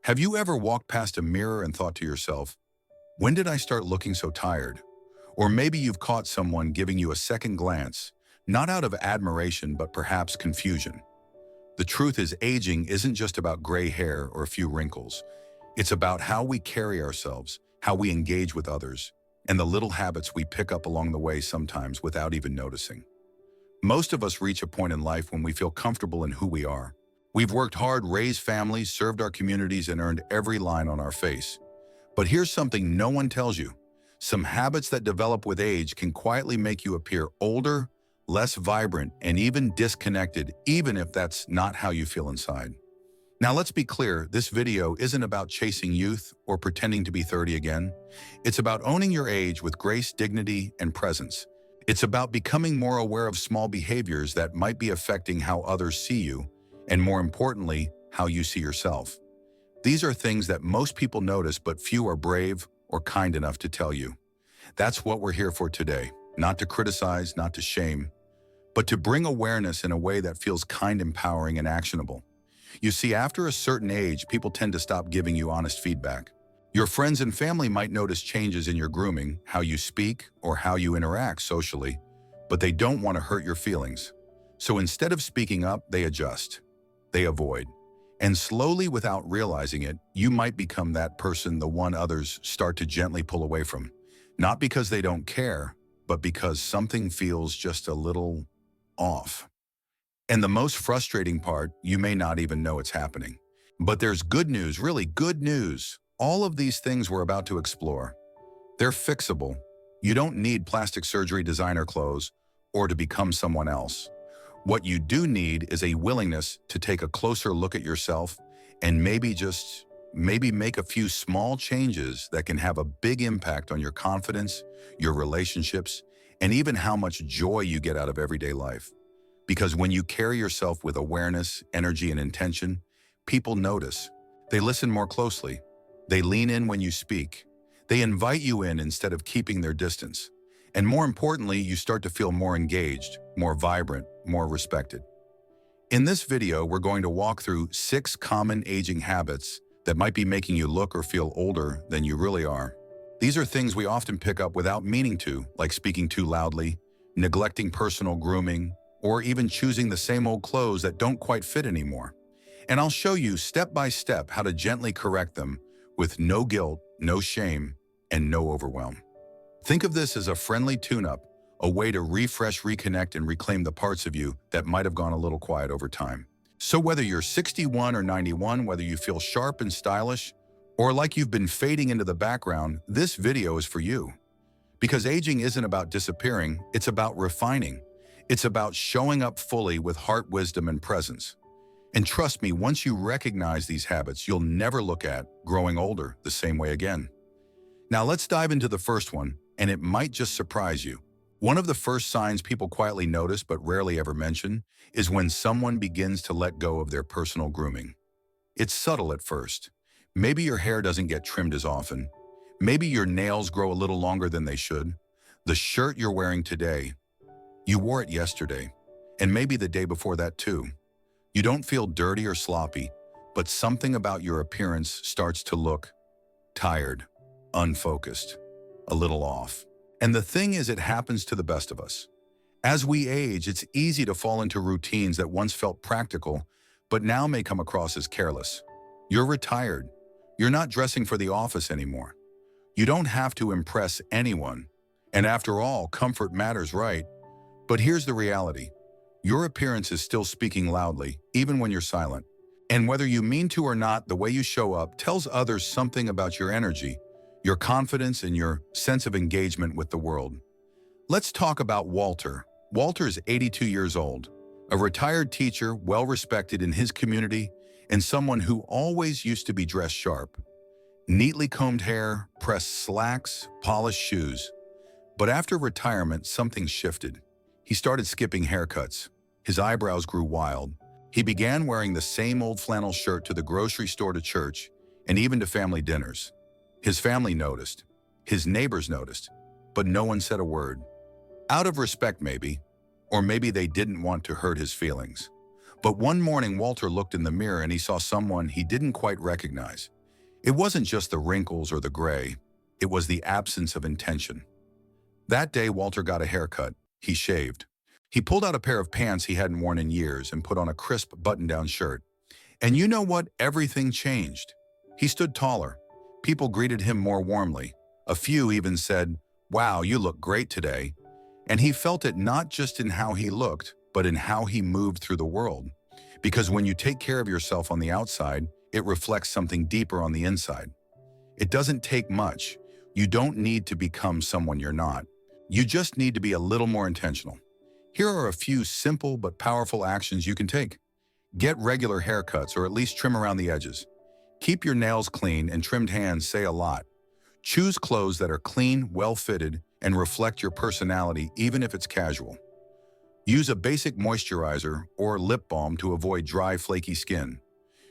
Have you ever walked past a mirror and thought to yourself, when did I start looking so tired? Or maybe you've caught someone giving you a second glance, not out of admiration, but perhaps confusion. The truth is, aging isn't just about gray hair or a few wrinkles. It's about how we carry ourselves, how we engage with others, and the little habits we pick up along the way sometimes without even noticing. Most of us reach a point in life when we feel comfortable in who we are. We've worked hard, raised families, served our communities, and earned every line on our face. But here's something no one tells you. Some habits that develop with age can quietly make you appear older, less vibrant, and even disconnected, even if that's not how you feel inside. Now let's be clear, this video isn't about chasing youth or pretending to be 30 again. It's about owning your age with grace, dignity, and presence. It's about becoming more aware of small behaviors that might be affecting how others see you, and more importantly, how you see yourself. These are things that most people notice, but few are brave or kind enough to tell you. That's what we're here for today, not to criticize, not to shame, but to bring awareness in a way that feels kind, empowering, and actionable. You see, after a certain age, people tend to stop giving you honest feedback. Your friends and family might notice changes in your grooming, how you speak, or how you interact socially, but they don't want to hurt your feelings. So instead of speaking up, they adjust. They avoid. And slowly, without realizing it, you might become that person, the one others start to gently pull away from. Not because they don't care, but because something feels just a little off. And the most frustrating part, you may not even know it's happening. But there's good news, really good news. All of these things we're about to explore, they're fixable. You don't need plastic surgery, designer clothes, or to become someone else. What you do need is a willingness to take a closer look at yourself and maybe make a few small changes that can have a big impact on your confidence, your relationships, and even how much joy you get out of everyday life. Because when you carry yourself with awareness, energy, and intention, people notice. They listen more closely. They lean in when you speak. They invite you in instead of keeping their distance. And more importantly, you start to feel more engaged, more vibrant, more respected. In this video, we're going to walk through 6 common aging habits that might be making you look or feel older than you really are. These are things we often pick up without meaning to, like speaking too loudly, neglecting personal grooming, or even choosing the same old clothes that don't quite fit anymore. And I'll show you step by step how to gently correct them with no guilt, no shame, and no overwhelm. Think of this as a friendly tune-up, a way to refresh, reconnect, and reclaim the parts of you that might have gone a little quiet over time. So whether you're 61 or 91, whether you feel sharp and stylish, or like you've been fading into the background, this video is for you. Because aging isn't about disappearing, it's about refining. It's about showing up fully with heart, wisdom, and presence. And trust me, once you recognize these habits, you'll never look at growing older the same way again. Now let's dive into the first one, and it might just surprise you. One of the first signs people quietly notice but rarely ever mention is when someone begins to let go of their personal grooming. It's subtle at first. Maybe your hair doesn't get trimmed as often. Maybe your nails grow a little longer than they should. The shirt you're wearing today, you wore it yesterday, and maybe the day before that too. You don't feel dirty or sloppy, but something about your appearance starts to look tired, unfocused, a little off. And the thing is, it happens to the best of us. As we age, it's easy to fall into routines that once felt practical, but now may come across as careless. You're retired. You're not dressing for the office anymore. You don't have to impress anyone. And after all, comfort matters, right? But here's the reality. Your appearance is still speaking loudly, even when you're silent. And whether you mean to or not, the way you show up tells others something about your energy, your confidence, and your sense of engagement with the world. Let's talk about Walter. Walter is 82 years old, a retired teacher, well-respected in his community, and someone who always used to be dressed sharp. Neatly combed hair, pressed slacks, polished shoes. But after retirement, something shifted. He started skipping haircuts. His eyebrows grew wild. He began wearing the same old flannel shirt to the grocery store, to church, and even to family dinners. His family noticed. His neighbors noticed. But no one said a word. Out of respect, maybe. Or maybe they didn't want to hurt his feelings. But one morning, Walter looked in the mirror and he saw someone he didn't quite recognize. It wasn't just the wrinkles or the gray, it was the absence of intention. That day, Walter got a haircut. He shaved. He pulled out a pair of pants he hadn't worn in years and put on a crisp button-down shirt. And you know what? Everything changed. He stood taller. People greeted him more warmly. A few even said, "Wow, you look great today." And he felt it not just in how he looked, but in how he moved through the world. Because when you take care of yourself on the outside, it reflects something deeper on the inside. It doesn't take much. You don't need to become someone you're not. You just need to be a little more intentional. Here are a few simple but powerful actions you can take. Get regular haircuts or at least trim around the edges. Keep your nails clean and trimmed hands say a lot. Choose clothes that are clean, well-fitted, and reflect your personality even if it's casual. Use a basic moisturizer or lip balm to avoid dry, flaky skin.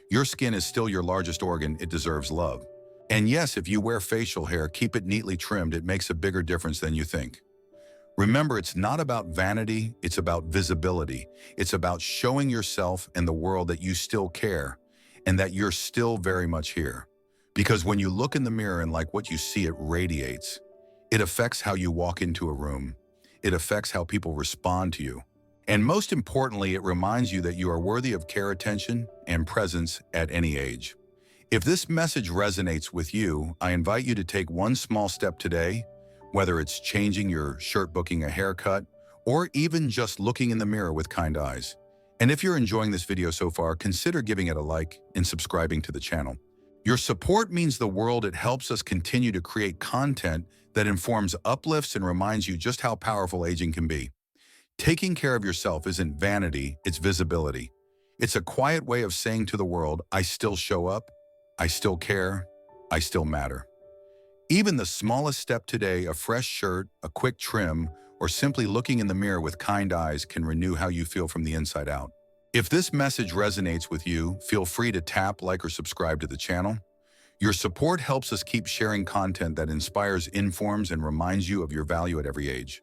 Your skin is still your largest organ, it deserves love. And yes, if you wear facial hair, keep it neatly trimmed, it makes a bigger difference than you think. Remember, it's not about vanity, it's about visibility. It's about showing yourself and the world that you still care and that you're still very much here. Because when you look in the mirror and like what you see, it radiates. It affects how you walk into a room. It affects how people respond to you. And most importantly, it reminds you that you are worthy of care, attention, and presence at any age. If this message resonates with you, I invite you to take one small step today, whether it's changing your shirt, booking a haircut, or even just looking in the mirror with kind eyes. And if you're enjoying this video so far, consider giving it a like and subscribing to the channel. Your support means the world. It helps us continue to create content that informs, uplifts, and reminds you just how powerful aging can be. Taking care of yourself isn't vanity, it's visibility. It's a quiet way of saying to the world, I still show up, I still care, I still matter. Even the smallest step today, a fresh shirt, a quick trim, or simply looking in the mirror with kind eyes can renew how you feel from the inside out. If this message resonates with you, feel free to tap like or subscribe to the channel. Your support helps us keep sharing content that inspires, informs, and reminds you of your value at every age.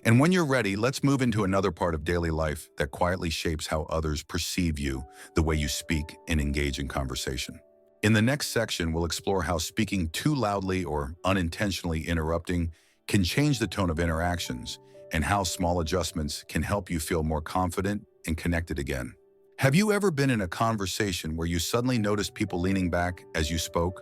And when you're ready, let's move into another part of daily life that quietly shapes how others perceive you, the way you speak and engage in conversation. In the next section, we'll explore how speaking too loudly or unintentionally interrupting can change the tone of interactions, and how small adjustments can help you feel more confident and connected again. Have you ever been in a conversation where you suddenly noticed people leaning back as you spoke,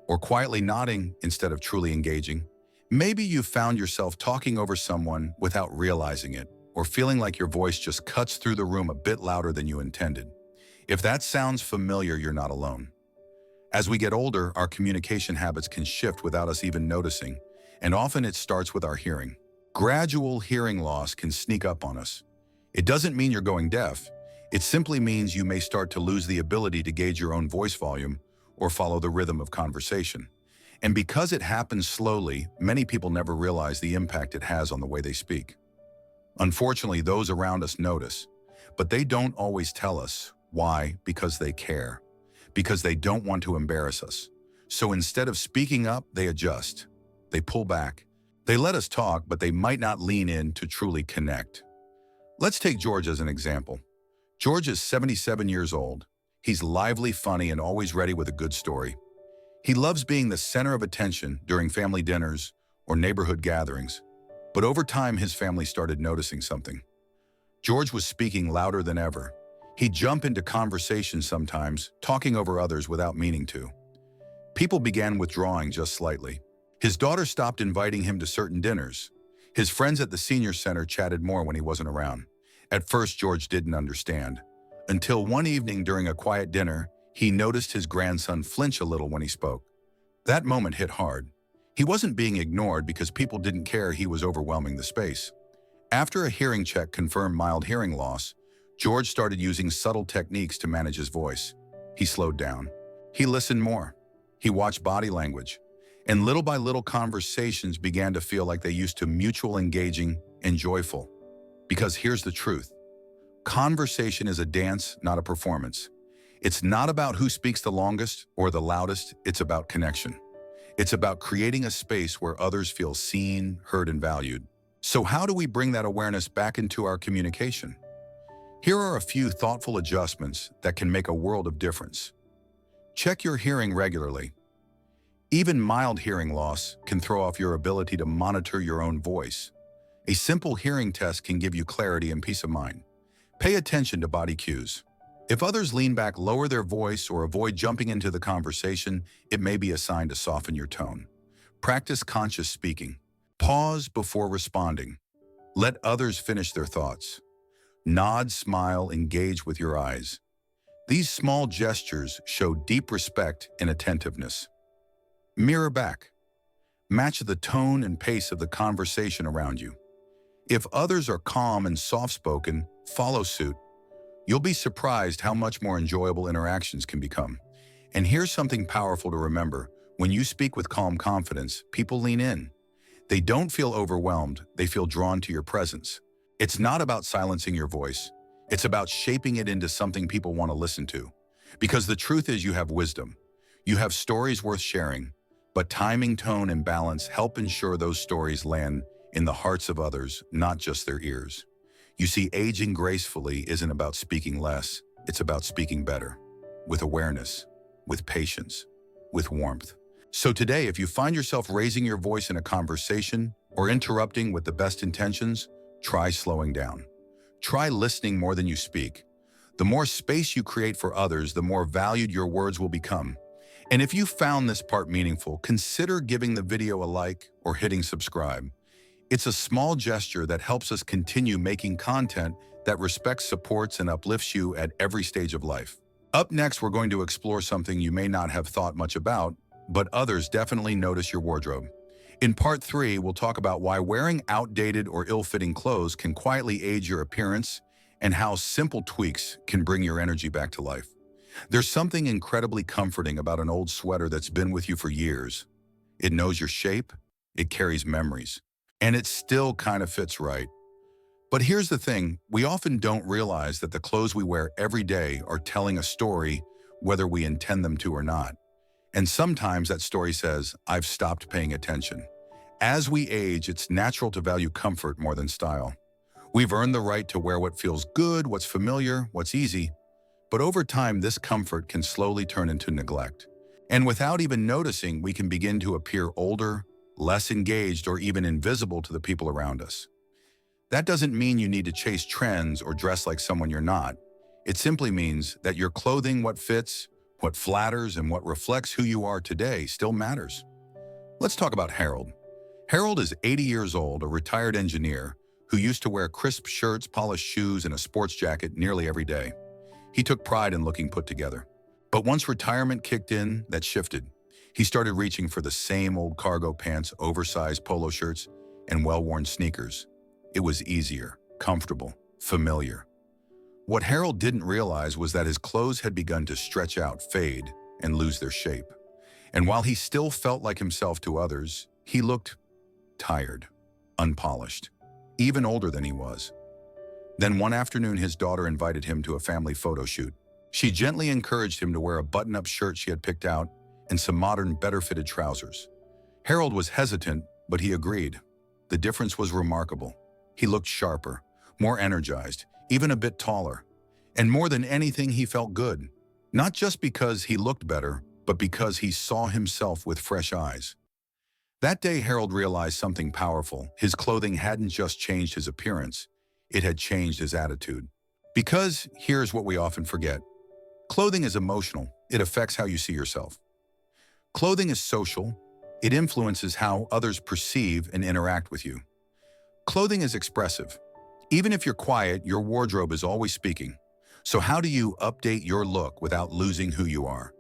or quietly nodding instead of truly engaging? Maybe you found yourself talking over someone without realizing it, or feeling like your voice just cuts through the room a bit louder than you intended. If that sounds familiar, you're not alone. As we get older, our communication habits can shift without us even noticing, and often it starts with our hearing. Gradual hearing loss can sneak up on us. It doesn't mean you're going deaf. It simply means you may start to lose the ability to gauge your own voice volume or follow the rhythm of conversation. And because it happens slowly, many people never realize the impact it has on the way they speak. Unfortunately, those around us notice, but they don't always tell us. Why? Because they care. Because they don't want to embarrass us. So instead of speaking up, they adjust. They pull back. They let us talk, but they might not lean in to truly connect. Let's take George as an example. George is 77 years old. He's lively, funny, and always ready with a good story. He loves being the center of attention during family dinners or neighborhood gatherings. But over time, his family started noticing something. George was speaking louder than ever. He'd jump into conversations sometimes, talking over others without meaning to. People began withdrawing just slightly. His daughter stopped inviting him to certain dinners. His friends at the senior center chatted more when he wasn't around. At first, George didn't understand. Until one evening during a quiet dinner, he noticed his grandson flinch a little when he spoke. That moment hit hard. He wasn't being ignored because people didn't care he was overwhelming the space. After a hearing check confirmed mild hearing loss, George started using subtle techniques to manage his voice. He slowed down. He listened more. He watched body language. And little by little, conversations began to feel like they used to, mutual, engaging, and joyful. Because here's the truth. Conversation is a dance, not a performance. It's not about who speaks the longest or the loudest. It's about connection. It's about creating a space where others feel seen, heard, and valued. So how do we bring that awareness back into our communication? Here are a few thoughtful adjustments that can make a world of difference. Check your hearing regularly. Even mild hearing loss can throw off your ability to monitor your own voice. A simple hearing test can give you clarity and peace of mind. Pay attention to body cues. If others lean back, lower their voice, or avoid jumping into the conversation, it may be a sign to soften your tone. Practice conscious speaking. Pause before responding. Let others finish their thoughts. Nod, smile, engage with your eyes. These small gestures show deep respect and attentiveness. Mirror back. Match the tone and pace of the conversation around you. If others are calm and soft-spoken, follow suit. You'll be surprised how much more enjoyable interactions can become. And here's something powerful to remember. When you speak with calm confidence, people lean in. They don't feel overwhelmed, they feel drawn to your presence. It's not about silencing your voice. It's about shaping it into something people want to listen to. Because the truth is, you have wisdom. You have stories worth sharing, but timing, tone, and balance help ensure those stories land in the hearts of others, not just their ears. You see, aging gracefully isn't about speaking less, it's about speaking better, with awareness, with patience, with warmth. So today, if you find yourself raising your voice in a conversation or interrupting with the best intentions, try slowing down. Try listening more than you speak. The more space you create for others, the more valued your words will become. And if you found this part meaningful, consider giving the video a like or hitting subscribe. It's a small gesture that helps us continue making content that respects, supports, and uplifts you at every stage of life. Up next, we're going to explore something you may not have thought much about, but others definitely notice your wardrobe. In part 3, we'll talk about why wearing outdated or ill-fitting clothes can quietly age your appearance and how simple tweaks can bring your energy back to life. There's something incredibly comforting about an old sweater that's been with you for years. It knows your shape, it carries memories, and it still kind of fits right. But here's the thing, we often don't realize that the clothes we wear every day are telling a story, whether we intend them to or not. And sometimes that story says, I've stopped paying attention. As we age, it's natural to value comfort more than style. We've earned the right to wear what feels good, what's familiar, what's easy. But over time, this comfort can slowly turn into neglect. And without even noticing, we can begin to appear older, less engaged, or even invisible to the people around us. That doesn't mean you need to chase trends or dress like someone you're not. It simply means that your clothing, what fits, what flatters, and what reflects who you are today still matters. Let's talk about Harold. Harold is 80 years old, a retired engineer who used to wear crisp shirts, polished shoes, and a sports jacket nearly every day. He took pride in looking put together. But once retirement kicked in, that shifted. He started reaching for the same old cargo pants, oversized polo shirts, and well-worn sneakers. It was easier, comfortable, familiar. What Harold didn't realize was that his clothes had begun to stretch out, fade, and lose their shape. And while he still felt like himself to others, he looked tired, unpolished, even older than he was. Then one afternoon, his daughter invited him to a family photo shoot. She gently encouraged him to wear a button-up shirt she had picked out and some modern, better-fitted trousers. Harold was hesitant, but he agreed. The difference was remarkable. He looked sharper, more energized, even a bit taller. And more than anything, he felt good. Not just because he looked better, but because he saw himself with fresh eyes. That day, Harold realized something powerful. His clothing hadn't just changed his appearance, it had changed his attitude. Because here's what we often forget. Clothing is emotional. It affects how you see yourself. Clothing is social. It influences how others perceive and interact with you. Clothing is expressive. Even if you're quiet, your wardrobe is always speaking. So how do you update your look without losing who you are?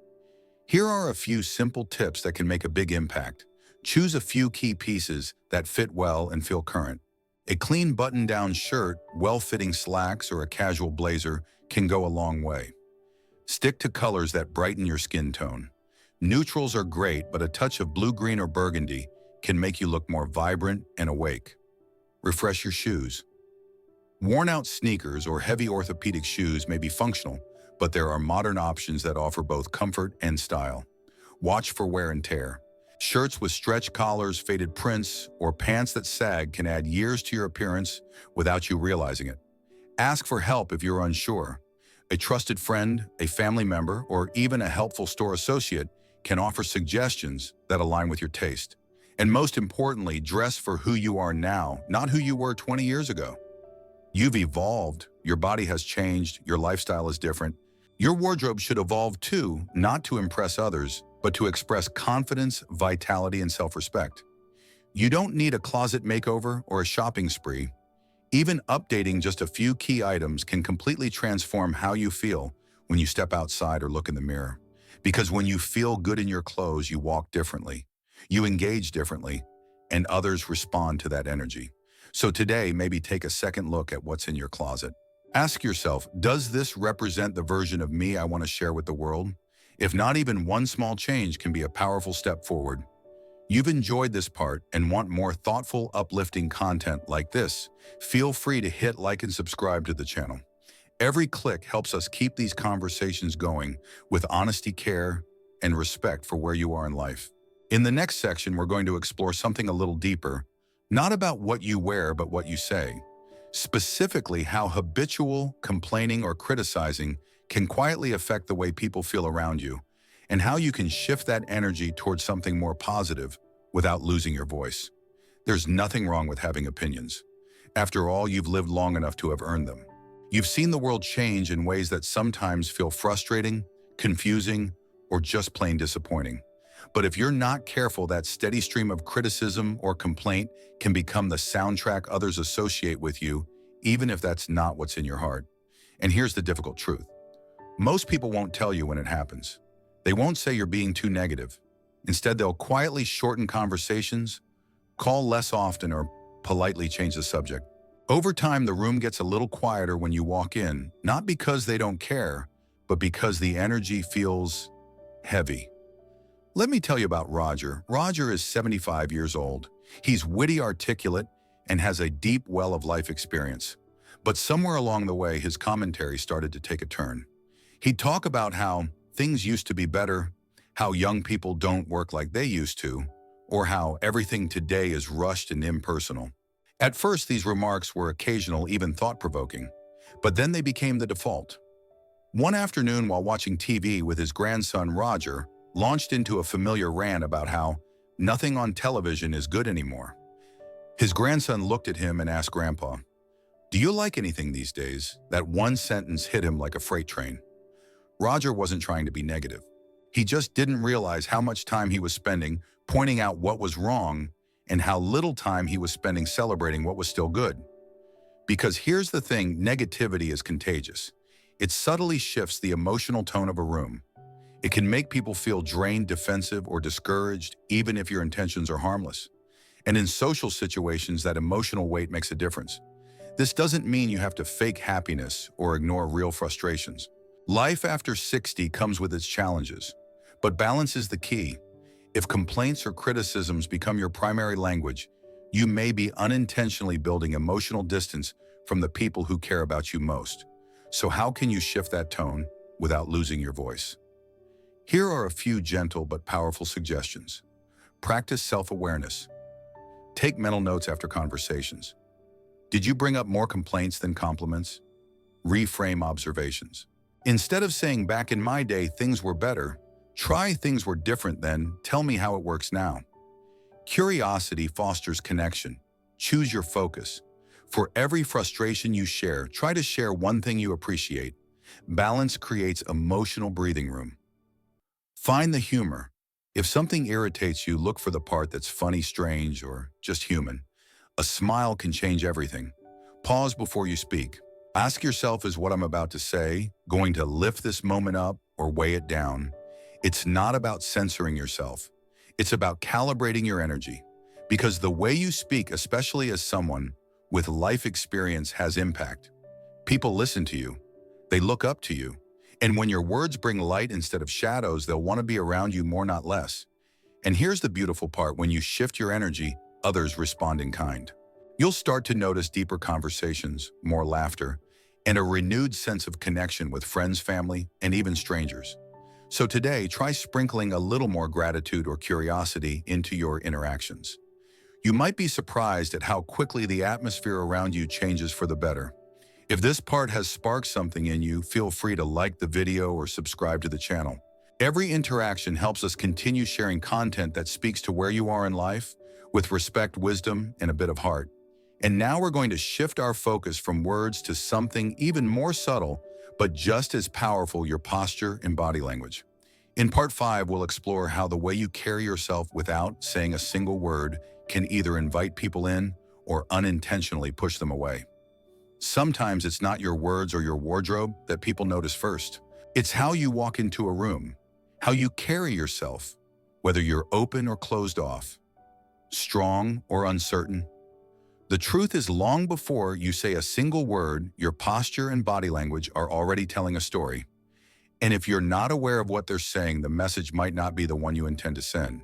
Here are a few simple tips that can make a big impact. Choose a few key pieces that fit well and feel current. A clean button-down shirt, well-fitting slacks, or a casual blazer can go a long way. Stick to colors that brighten your skin tone. Neutrals are great, but a touch of blue, green, or burgundy can make you look more vibrant and awake. Refresh your shoes. Worn-out sneakers or heavy orthopedic shoes may be functional, but there are modern options that offer both comfort and style. Watch for wear and tear. Shirts with stretch collars, faded prints, or pants that sag can add years to your appearance without you realizing it. Ask for help if you're unsure. A trusted friend, a family member, or even a helpful store associate can offer suggestions that align with your taste. And most importantly, dress for who you are now, not who you were 20 years ago. You've evolved, your body has changed, your lifestyle is different. Your wardrobe should evolve too, not to impress others, but to express confidence, vitality, and self-respect. You don't need a closet makeover or a shopping spree. Even updating just a few key items can completely transform how you feel when you step outside or look in the mirror. Because when you feel good in your clothes, you walk differently, you engage differently, and others respond to that energy. So today, maybe take a second look at what's in your closet. Ask yourself, does this represent the version of me I want to share with the world? If not, even one small change can be a powerful step forward. You've enjoyed this part and want more thoughtful, uplifting content like this, feel free to hit like and subscribe to the channel. Every click helps us keep these conversations going with honesty, care, and respect for where you are in life. In the next section, we're going to explore something a little deeper, not about what you wear, but what you say. Specifically, how habitual complaining or criticizing can quietly affect the way people feel around you, and how you can shift that energy towards something more positive without losing your voice. There's nothing wrong with having opinions. After all, you've lived long enough to have earned them. You've seen the world change in ways that sometimes feel frustrating, confusing, or just plain disappointing. But if you're not careful, that steady stream of criticism or complaint can become the soundtrack others associate with you, even if that's not what's in your heart. And here's the difficult truth. Most people won't tell you when it happens. They won't say you're being too negative. Instead, they'll quietly shorten conversations, call less often, or politely change the subject. Over time, the room gets a little quieter when you walk in, not because they don't care, but because the energy feels heavy. Let me tell you about Roger. Roger is 75 years old. He's witty, articulate, and has a deep well of life experience. But somewhere along the way, his commentary started to take a turn. He'd talk about how things used to be better, how young people don't work like they used to, or how everything today is rushed and impersonal. At first, these remarks were occasional, even thought-provoking, but then they became the default. One afternoon, while watching TV with his grandson, Roger launched into a familiar rant about how nothing on television is good anymore. His grandson looked at him and asked Grandpa, "Do you like anything these days?" That one sentence hit him like a freight train. Roger wasn't trying to be negative. He just didn't realize how much time he was spending pointing out what was wrong and how little time he was spending celebrating what was still good. Because here's the thing, negativity is contagious. It subtly shifts the emotional tone of a room. It can make people feel drained, defensive, or discouraged, even if your intentions are harmless. And in social situations, that emotional weight makes a difference. This doesn't mean you have to fake happiness or ignore real frustrations. Life after 60 comes with its challenges, but balance is the key. If complaints or criticisms become your primary language, you may be unintentionally building emotional distance from the people who care about you most. So how can you shift that tone without losing your voice? Here are a few gentle but powerful suggestions. Practice self-awareness. Take mental notes after conversations. Did you bring up more complaints than compliments? Reframe observations. Instead of saying, "Back in my day, things were better," try, "Things were different then, tell me how it works now." Curiosity fosters connection. Choose your focus. For every frustration you share, try to share one thing you appreciate. Balance creates emotional breathing room. Find the humor. If something irritates you, look for the part that's funny, strange, or just human. A smile can change everything. Pause before you speak. Ask yourself, is what I'm about to say going to lift this moment up or weigh it down? It's not about censoring yourself. It's about calibrating your energy. Because the way you speak, especially as someone with life experience, has impact. People listen to you. They look up to you. And when your words bring light instead of shadows, they'll want to be around you more, not less. And here's the beautiful part. When you shift your energy, others respond in kind. You'll start to notice deeper conversations, more laughter, and a renewed sense of connection with friends, family, and even strangers. So today, try sprinkling a little more gratitude or curiosity into your interactions. You might be surprised at how quickly the atmosphere around you changes for the better. If this part has sparked something in you, feel free to like the video or subscribe to the channel. Every interaction helps us continue sharing content that speaks to where you are in life, with respect, wisdom, and a bit of heart. And now we're going to shift our focus from words to something even more subtle, but just as powerful: your posture and body language. In part 5, we'll explore how the way you carry yourself without saying a single word can either invite people in or unintentionally push them away. Sometimes it's not your words or your wardrobe that people notice first. It's how you walk into a room, how you carry yourself, whether you're open or closed off, strong or uncertain. The truth is, long before you say a single word, your posture and body language are already telling a story. And if you're not aware of what they're saying, the message might not be the one you intend to send.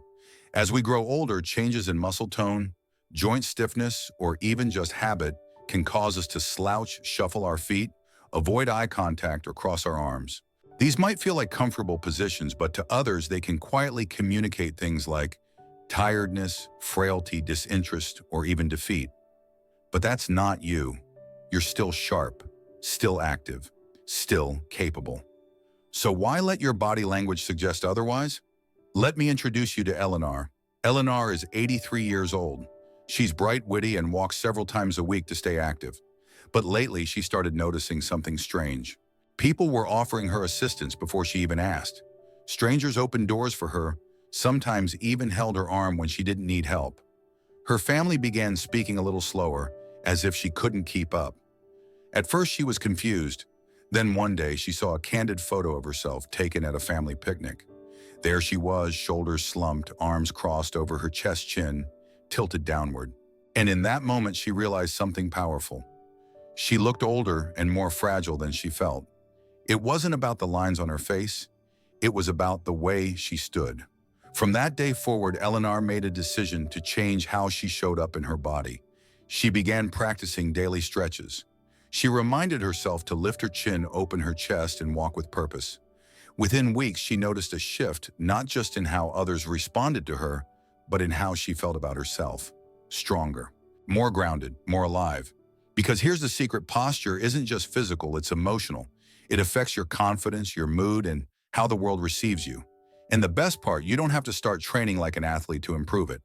As we grow older, changes in muscle tone, joint stiffness, or even just habit can cause us to slouch, shuffle our feet, avoid eye contact, or cross our arms. These might feel like comfortable positions, but to others, they can quietly communicate things like tiredness, frailty, disinterest, or even defeat. But that's not you. You're still sharp, still active, still capable. So why let your body language suggest otherwise? Let me introduce you to Eleanor. Eleanor is 83 years old. She's bright, witty, and walks several times a week to stay active. But lately, she started noticing something strange. People were offering her assistance before she even asked. Strangers opened doors for her, sometimes even held her arm when she didn't need help. Her family began speaking a little slower, as if she couldn't keep up. At first, she was confused. Then one day, she saw a candid photo of herself taken at a family picnic. There she was, shoulders slumped, arms crossed over her chest, chin tilted downward. And in that moment, she realized something powerful. She looked older and more fragile than she felt. It wasn't about the lines on her face. It was about the way she stood. From that day forward, Eleanor made a decision to change how she showed up in her body. She began practicing daily stretches. She reminded herself to lift her chin, open her chest, and walk with purpose. Within weeks, she noticed a shift, not just in how others responded to her, but in how she felt about herself. Stronger, more grounded, more alive. Because here's the secret: posture isn't just physical, it's emotional. It affects your confidence, your mood, and how the world receives you. And the best part, you don't have to start training like an athlete to improve it.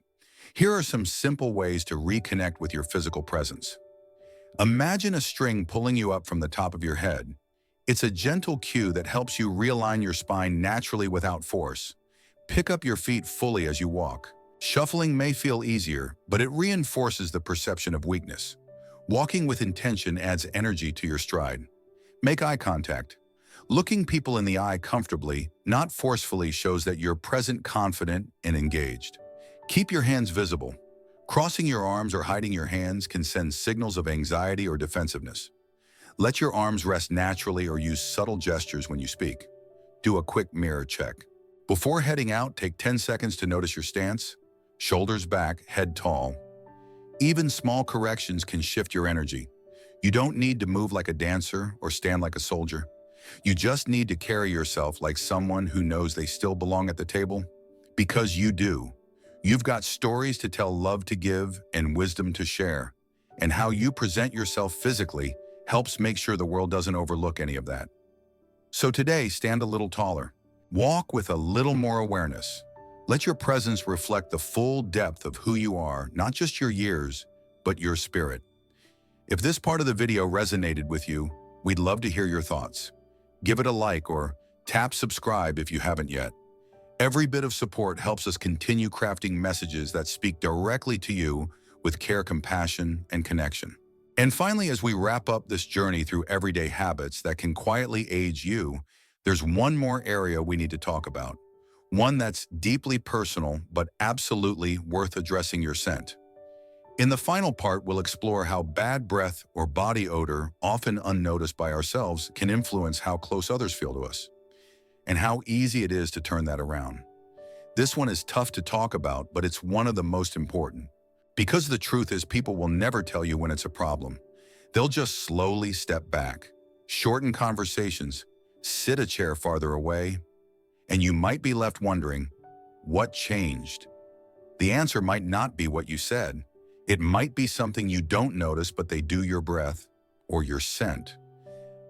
Here are some simple ways to reconnect with your physical presence. Imagine a string pulling you up from the top of your head. It's a gentle cue that helps you realign your spine naturally without force. Pick up your feet fully as you walk. Shuffling may feel easier, but it reinforces the perception of weakness. Walking with intention adds energy to your stride. Make eye contact. Looking people in the eye comfortably, not forcefully, shows that you're present, confident, and engaged. Keep your hands visible. Crossing your arms or hiding your hands can send signals of anxiety or defensiveness. Let your arms rest naturally or use subtle gestures when you speak. Do a quick mirror check. Before heading out, take 10 seconds to notice your stance. Shoulders back, head tall. Even small corrections can shift your energy. You don't need to move like a dancer or stand like a soldier. You just need to carry yourself like someone who knows they still belong at the table. Because you do. You've got stories to tell, love to give, and wisdom to share. And how you present yourself physically helps make sure the world doesn't overlook any of that. So today, stand a little taller. Walk with a little more awareness. Let your presence reflect the full depth of who you are, not just your years, but your spirit. If this part of the video resonated with you, we'd love to hear your thoughts. Give it a like or tap subscribe if you haven't yet. Every bit of support helps us continue crafting messages that speak directly to you with care, compassion, and connection. And finally, as we wrap up this journey through everyday habits that can quietly age you, there's one more area we need to talk about. One that's deeply personal, but absolutely worth addressing: your scent. In the final part, we'll explore how bad breath or body odor, often unnoticed by ourselves, can influence how close others feel to us, and how easy it is to turn that around. This one is tough to talk about, but it's one of the most important. Because the truth is, people will never tell you when it's a problem. They'll just slowly step back, shorten conversations, sit a chair farther away, and you might be left wondering, what changed? The answer might not be what you said. It might be something you don't notice, but they do: your breath or your scent.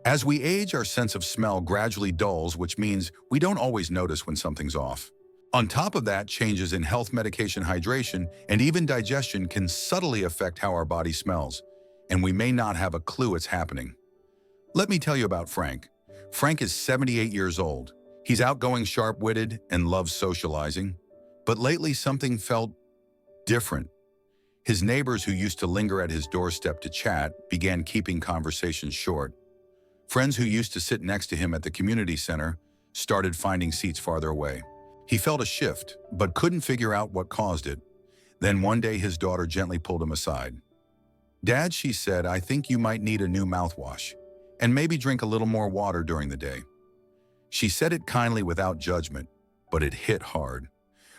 As we age, our sense of smell gradually dulls, which means we don't always notice when something's off. On top of that, changes in health, medication, hydration, and even digestion can subtly affect how our body smells, and we may not have a clue it's happening. Let me tell you about Frank. Frank is 78 years old. He's outgoing, sharp-witted, and loves socializing. But lately, something felt different. His neighbors who used to linger at his doorstep to chat began keeping conversations short. Friends who used to sit next to him at the community center started finding seats farther away. He felt a shift, but couldn't figure out what caused it. Then one day his daughter gently pulled him aside. "Dad," she said, "I think you might need a new mouthwash, and maybe drink a little more water during the day." She said it kindly without judgment, but it hit hard.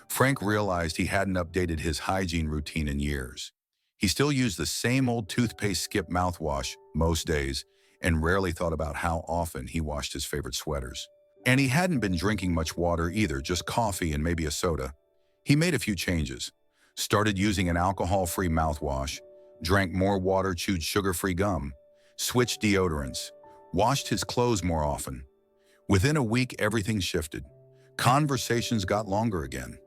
Frank realized he hadn't updated his hygiene routine in years. He still used the same old toothpaste skip mouthwash most days and rarely thought about how often he washed his favorite sweaters. And he hadn't been drinking much water either, just coffee and maybe a soda. He made a few changes. Started using an alcohol-free mouthwash, drank more water, chewed sugar-free gum, switched deodorants, washed his clothes more often. Within a week, everything shifted. Conversations got longer again.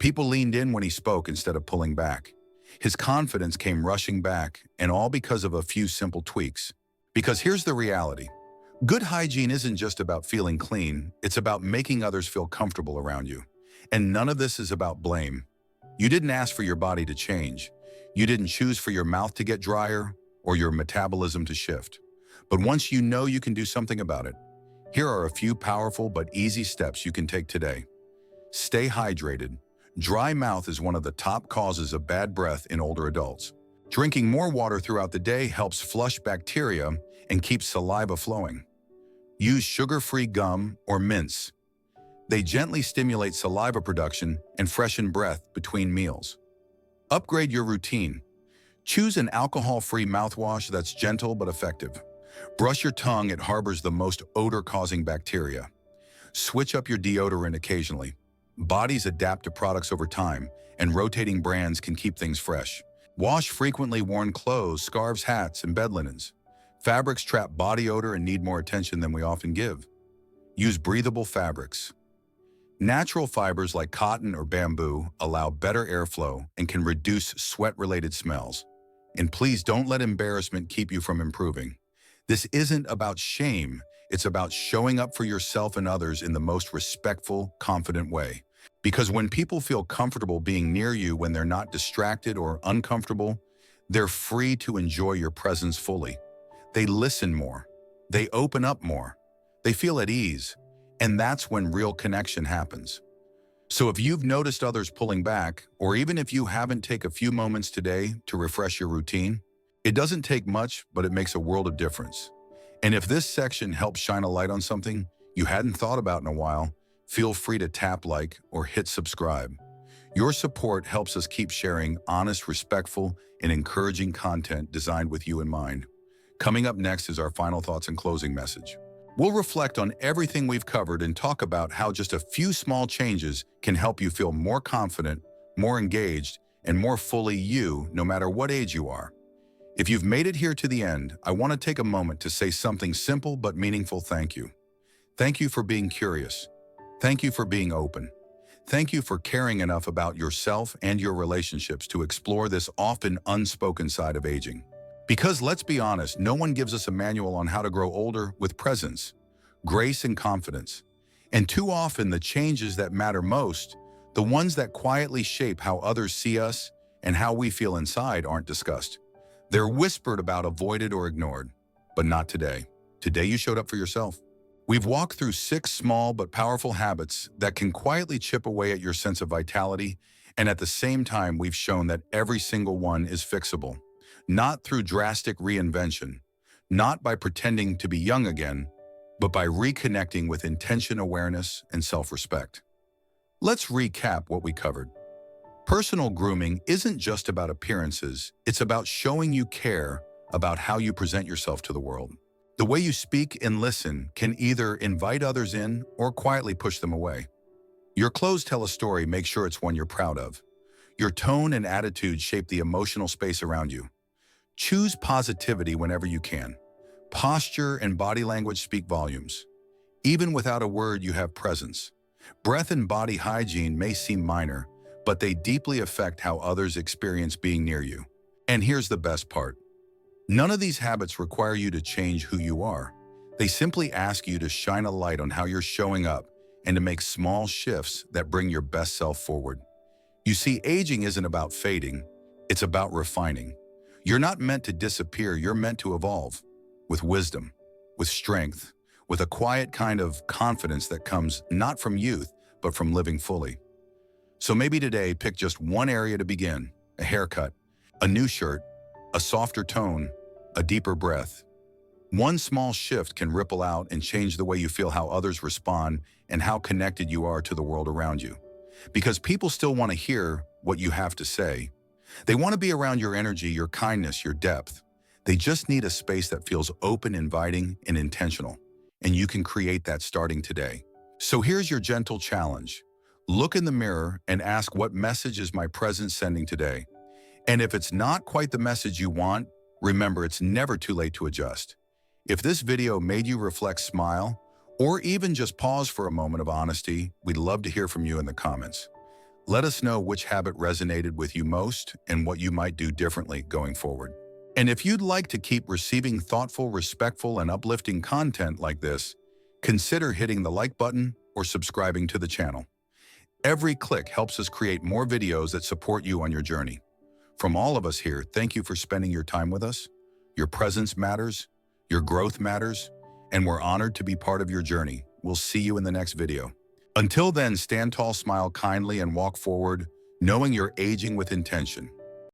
People leaned in when he spoke instead of pulling back. His confidence came rushing back, and all because of a few simple tweaks. Because here's the reality. Good hygiene isn't just about feeling clean, it's about making others feel comfortable around you. And none of this is about blame. You didn't ask for your body to change. You didn't choose for your mouth to get drier or your metabolism to shift. But once you know you can do something about it, here are a few powerful but easy steps you can take today. Stay hydrated. Dry mouth is one of the top causes of bad breath in older adults. Drinking more water throughout the day helps flush bacteria and keeps saliva flowing. Use sugar-free gum or mints. They gently stimulate saliva production and freshen breath between meals. Upgrade your routine. Choose an alcohol-free mouthwash that's gentle but effective. Brush your tongue, it harbors the most odor-causing bacteria. Switch up your deodorant occasionally. Bodies adapt to products over time, and rotating brands can keep things fresh. Wash frequently worn clothes, scarves, hats, and bed linens. Fabrics trap body odor and need more attention than we often give. Use breathable fabrics. Natural fibers like cotton or bamboo allow better airflow and can reduce sweat-related smells. And please don't let embarrassment keep you from improving. This isn't about shame. It's about showing up for yourself and others in the most respectful, confident way. Because when people feel comfortable being near you when they're not distracted or uncomfortable, they're free to enjoy your presence fully. They listen more. They open up more. They feel at ease. And that's when real connection happens. So if you've noticed others pulling back, or even if you haven't taken a few moments today to refresh your routine, it doesn't take much, but it makes a world of difference. And if this section helps shine a light on something you hadn't thought about in a while, feel free to tap like or hit subscribe. Your support helps us keep sharing honest, respectful, and encouraging content designed with you in mind. Coming up next is our final thoughts and closing message. We'll reflect on everything we've covered and talk about how just a few small changes can help you feel more confident, more engaged, and more fully you, no matter what age you are. If you've made it here to the end, I want to take a moment to say something simple but meaningful thank you. Thank you for being curious. Thank you for being open. Thank you for caring enough about yourself and your relationships to explore this often unspoken side of aging. Because let's be honest, no one gives us a manual on how to grow older with presence, grace, and confidence. And too often, the changes that matter most, the ones that quietly shape how others see us and how we feel inside, aren't discussed. They're whispered about, avoided, or ignored. But not today. Today you showed up for yourself. We've walked through 6 small but powerful habits that can quietly chip away at your sense of vitality, and at the same time we've shown that every single one is fixable. Not through drastic reinvention, not by pretending to be young again, but by reconnecting with intention, awareness, and self-respect. Let's recap what we covered. Personal grooming isn't just about appearances, it's about showing you care about how you present yourself to the world. The way you speak and listen can either invite others in or quietly push them away. Your clothes tell a story, make sure it's one you're proud of. Your tone and attitude shape the emotional space around you. Choose positivity whenever you can. Posture and body language speak volumes. Even without a word, you have presence. Breath and body hygiene may seem minor, but they deeply affect how others experience being near you. And here's the best part. None of these habits require you to change who you are. They simply ask you to shine a light on how you're showing up and to make small shifts that bring your best self forward. You see, aging isn't about fading, it's about refining. You're not meant to disappear, you're meant to evolve. With wisdom, with strength, with a quiet kind of confidence that comes not from youth, but from living fully. So maybe today, pick just one area to begin: a haircut, a new shirt, a softer tone, a deeper breath. One small shift can ripple out and change the way you feel, how others respond, and how connected you are to the world around you. Because people still want to hear what you have to say. They want to be around your energy, your kindness, your depth. They just need a space that feels open, inviting, and intentional. And you can create that starting today. So here's your gentle challenge. Look in the mirror and ask, what message is my presence sending today? And if it's not quite the message you want, remember, it's never too late to adjust. If this video made you reflect, smile, or even just pause for a moment of honesty, we'd love to hear from you in the comments. Let us know which habit resonated with you most and what you might do differently going forward. And if you'd like to keep receiving thoughtful, respectful, and uplifting content like this, consider hitting the like button or subscribing to the channel. Every click helps us create more videos that support you on your journey. From all of us here, thank you for spending your time with us. Your presence matters, your growth matters, and we're honored to be part of your journey. We'll see you in the next video. Until then, stand tall, smile kindly, and walk forward, knowing you're aging with intention.